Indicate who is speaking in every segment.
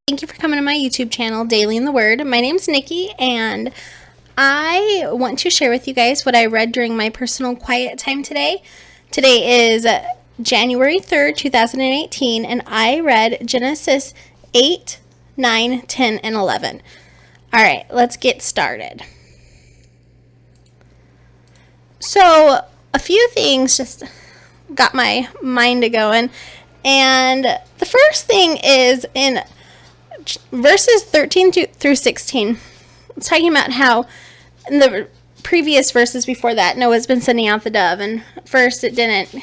Speaker 1: Thank you for coming to my YouTube channel, Daily in the Word. My name's Nikki, and I want to share with you guys what I read during my personal quiet time today. Today is January 3rd, 2018, and I read Genesis 8, 9, 10, and 11. All right, let's get started. So, a few things just got my mind going, and the first thing is in verses 13 through 16. It's talking about how in the previous verses before that, Noah's been sending out the dove, and first it didn't.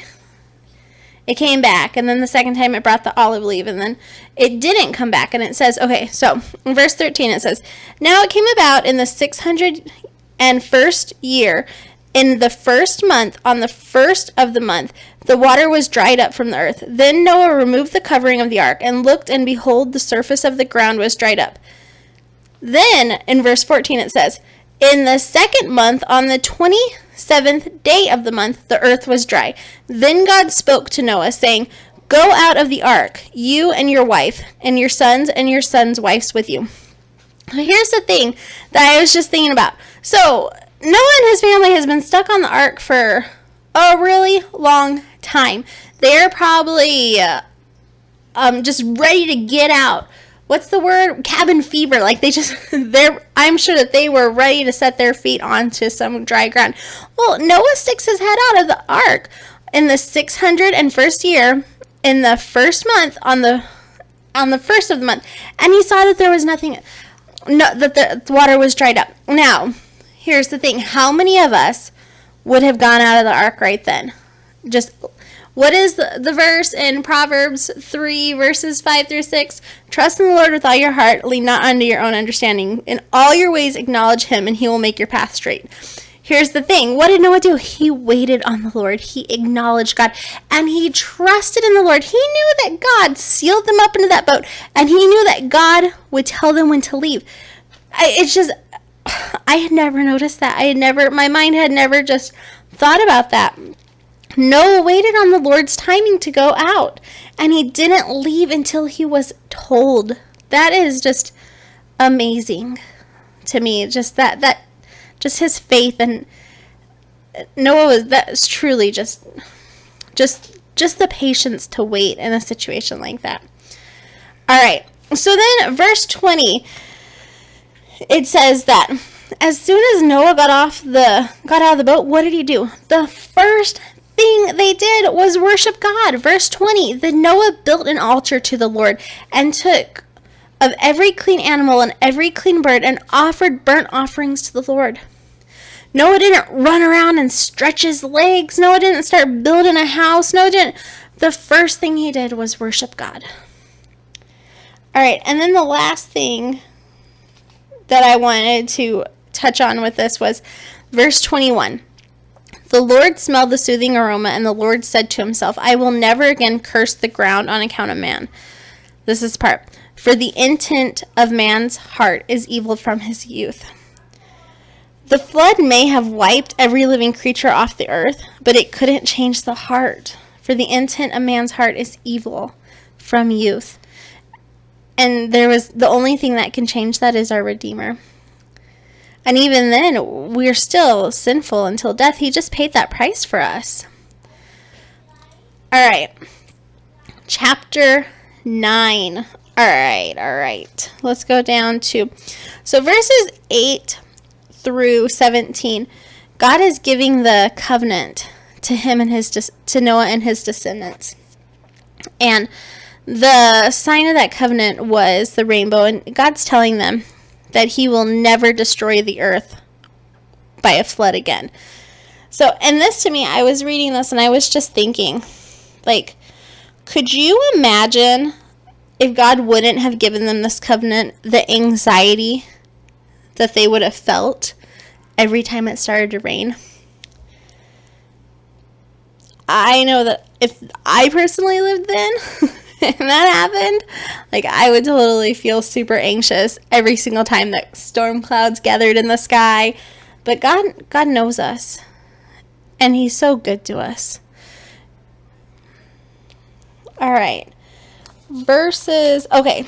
Speaker 1: It came back, and then the second time it brought the olive leaf, and then it didn't come back. And it says, okay, so in verse 13 it says, "Now it came about in the 601st year, in the first month, on the first of the month, the water was dried up from the earth. Then Noah removed the covering of the ark, and looked, and behold, the surface of the ground was dried up." Then, in verse 14, it says, "In the second month, on the 27th day of the month, the earth was dry. Then God spoke to Noah, saying, 'Go out of the ark, you and your wife, and your sons' wives with you.'" Now, here's the thing that I was just thinking about. So, Noah and his family has been stuck on the ark for a really long time. They're probably just ready to get out. What's the word? Cabin fever. Like I'm sure that they were ready to set their feet onto some dry ground. Well, Noah sticks his head out of the ark in the 601st year, in the first month, on the first of the month, and he saw that there was nothing, that the water was dried up. Now, here's the thing. How many of us would have gone out of the ark right then? Just, what is the verse in Proverbs 3, verses 5 through 6? "Trust in the Lord with all your heart. Lean not unto your own understanding. In all your ways acknowledge him, and he will make your path straight." Here's the thing. What did Noah do? He waited on the Lord. He acknowledged God, and he trusted in the Lord. He knew that God sealed them up into that boat, and he knew that God would tell them when to leave. I had never noticed that. My mind had never just thought about that. Noah waited on the Lord's timing to go out, and he didn't leave until he was told. That is just amazing to me. Just just his faith, and that is truly just the patience to wait in a situation like that. All right. So then verse 20, it says that as soon as Noah got out of the boat, what did he do? The first thing they did was worship God. Verse 20, "Then Noah built an altar to the Lord, and took of every clean animal and every clean bird, and offered burnt offerings to the Lord." Noah didn't run around and stretch his legs. Noah didn't start building a house. Noah didn't. The first thing he did was worship God. All right, and then the last thing that I wanted to touch on with this was verse 21. "The Lord smelled the soothing aroma, and the Lord said to himself, 'I will never again curse the ground on account of man.'" This is part. "For the intent of man's heart is evil from his youth." The flood may have wiped every living creature off the earth, but it couldn't change the heart. For the intent of man's heart is evil from youth. And the only thing that can change that is our Redeemer. And even then, we're still sinful until death. He just paid that price for us. All right. Chapter 9. All right. Let's go down to, so verses 8 through 17. God is giving the covenant to him and to Noah and his descendants. And the sign of that covenant was the rainbow, and God's telling them that he will never destroy the earth by a flood again. So, and this to me, I was reading this and I was just thinking, like, could you imagine if God wouldn't have given them this covenant, the anxiety that they would have felt every time it started to rain? I know that if I personally lived then, and that happened, like, I would totally feel super anxious every single time that storm clouds gathered in the sky. But God knows us, and he's so good to us. All right. Okay.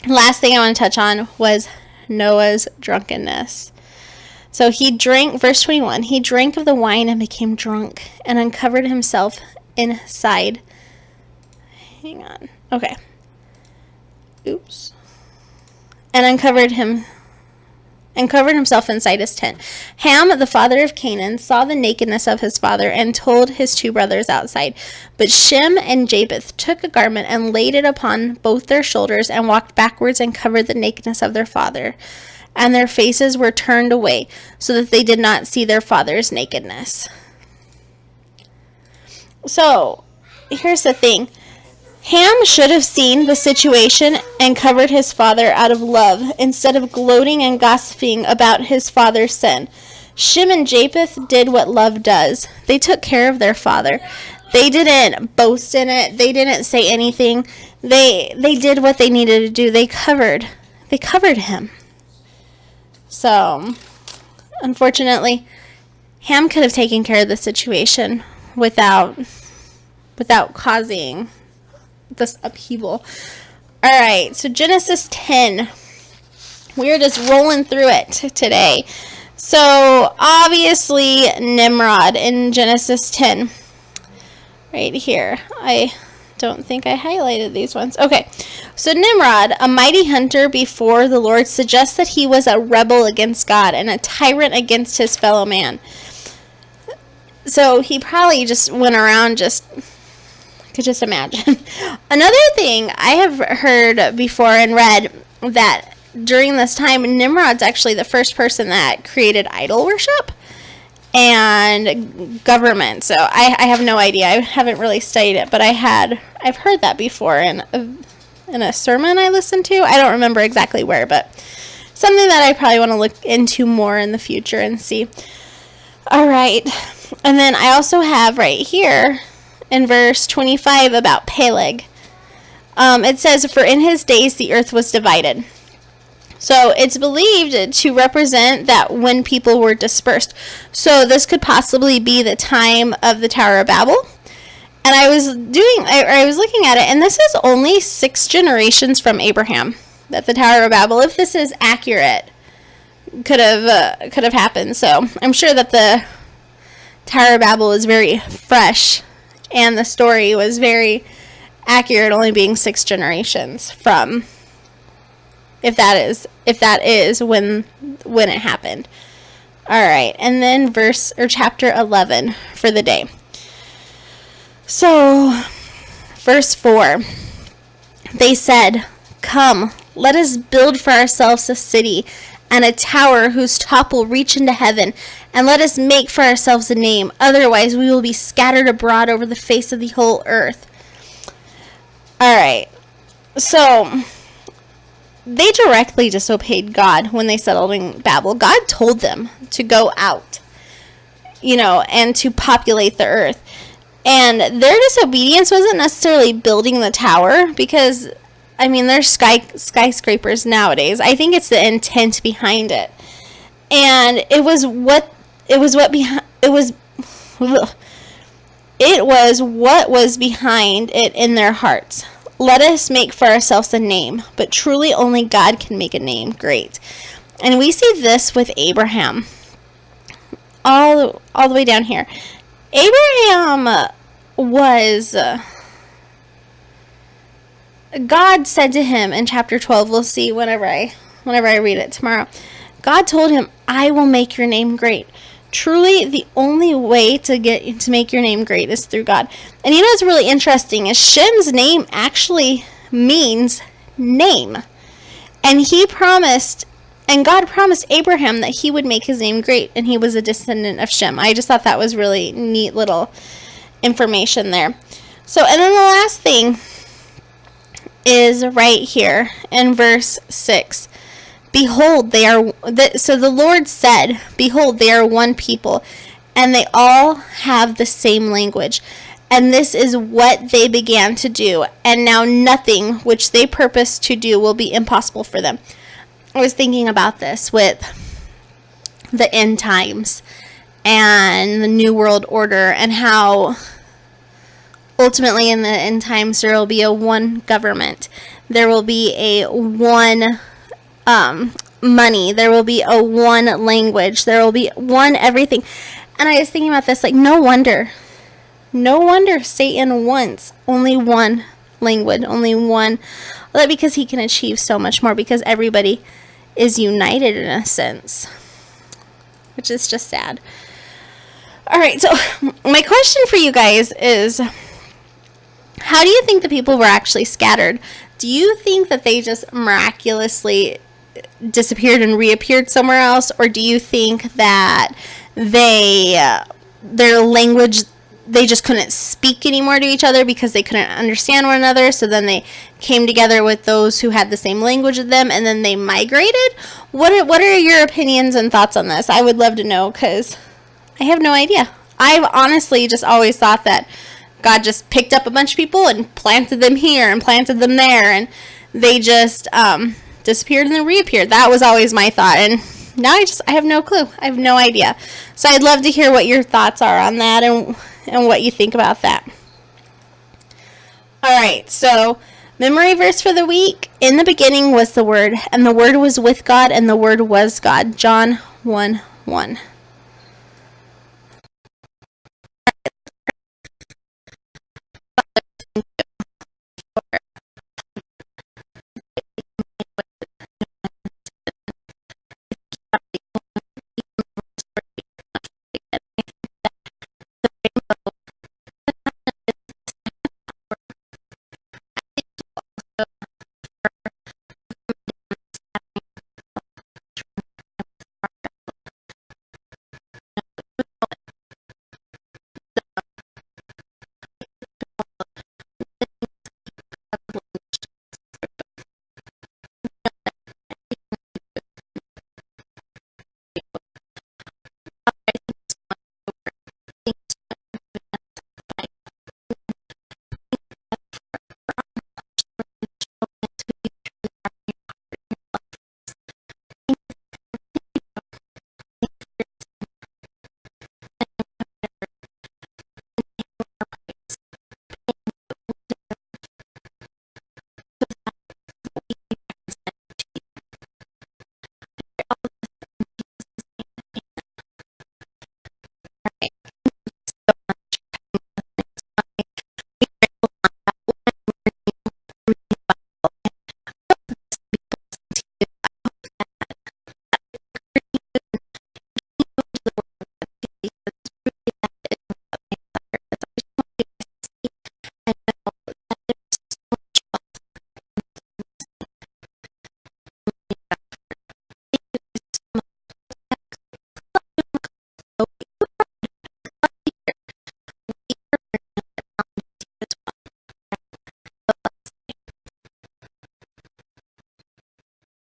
Speaker 1: Last thing I want to touch on was Noah's drunkenness. So he drank, verse 21, he drank of the wine and became drunk and uncovered himself inside. Hang on. Okay. Oops. And uncovered himself inside his tent. Ham, the father of Canaan, saw the nakedness of his father and told his two brothers outside. But Shem and Japheth took a garment and laid it upon both their shoulders and walked backwards and covered the nakedness of their father. And their faces were turned away so that they did not see their father's nakedness. So, here's the thing. Ham should have seen the situation and covered his father out of love instead of gloating and gossiping about his father's sin. Shem and Japheth did what love does. They took care of their father. They didn't boast in it. They didn't say anything. They did what they needed to do. They covered him. So, unfortunately, Ham could have taken care of the situation without causing this upheaval. All right, so Genesis 10. We're just rolling through it today. So, obviously, Nimrod in Genesis 10. Right here. I don't think I highlighted these ones. Okay, so Nimrod, a mighty hunter before the Lord, suggests that he was a rebel against God and a tyrant against his fellow man. So he probably just went around could just imagine. Another thing I have heard before and read that during this time, Nimrod's actually the first person that created idol worship and government. So I have no idea. I haven't really studied it, but I've heard that before in a sermon I listened to. I don't remember exactly where, but something that I probably want to look into more in the future and see. All right. And then I also have right here in verse 25 about Peleg. It says, "For in his days the earth was divided." So it's believed to represent that when people were dispersed. So this could possibly be the time of the Tower of Babel. And I was looking at it, and this is only 6 generations from Abraham that the Tower of Babel, if this is accurate, could have happened. So I'm sure that the Tower of Babel was very fresh, and the story was very accurate, only being 6 generations from. If that is when it happened. All right, and then chapter 11 for the day. So, verse 4. They said, "Come, let us build for ourselves a city and a tower whose top will reach into heaven, and let us make for ourselves a name. Otherwise, we will be scattered abroad over the face of the whole earth." All right. So, they directly disobeyed God when they settled in Babel. God told them to go out, and to populate the earth. And their disobedience wasn't necessarily building the tower, because, there's skyscrapers nowadays. I think it's the intent behind it. And it was what was behind it in their hearts. "Let us make for ourselves a name," but truly only God can make a name great. And we see this with Abraham. All the way down here. Abraham was... God said to him in chapter 12, we'll see whenever I read it tomorrow. God told him, "I will make your name great." Truly, the only way to make your name great is through God. And what's really interesting is Shem's name actually means name. And God promised Abraham that he would make his name great, and he was a descendant of Shem. I just thought that was really neat little information there. So, and then the last thing is right here in verse 6. "Behold, so the Lord said, behold, they are one people, and they all have the same language. And this is what they began to do. And now nothing which they purpose to do will be impossible for them." I was thinking about this with the end times and the New World Order, and how ultimately in the end times there will be a one government There will be a one money. There will be a one language. There will be one everything. And I was thinking about this, like, no wonder Satan wants only one language, only one. Well, because he can achieve so much more, because everybody is united in a sense, which is just sad. All right, so my question for you guys is, how do you think the people were actually scattered? Do you think that they just miraculously disappeared and reappeared somewhere else, or do you think that their language, they just couldn't speak anymore to each other because they couldn't understand one another, so then they came together with those who had the same language as them, and then they migrated? What are your opinions and thoughts on this? I would love to know, because I have no idea. I've honestly just always thought that God just picked up a bunch of people and planted them here and planted them there, and they just disappeared and then reappeared. That was always my thought, and now I have no clue. I have no idea. So I'd love to hear what your thoughts are on that, and what you think about that. All right, so memory verse for the week. In the beginning was the Word, and the Word was with God, and the Word was God. John 1:1.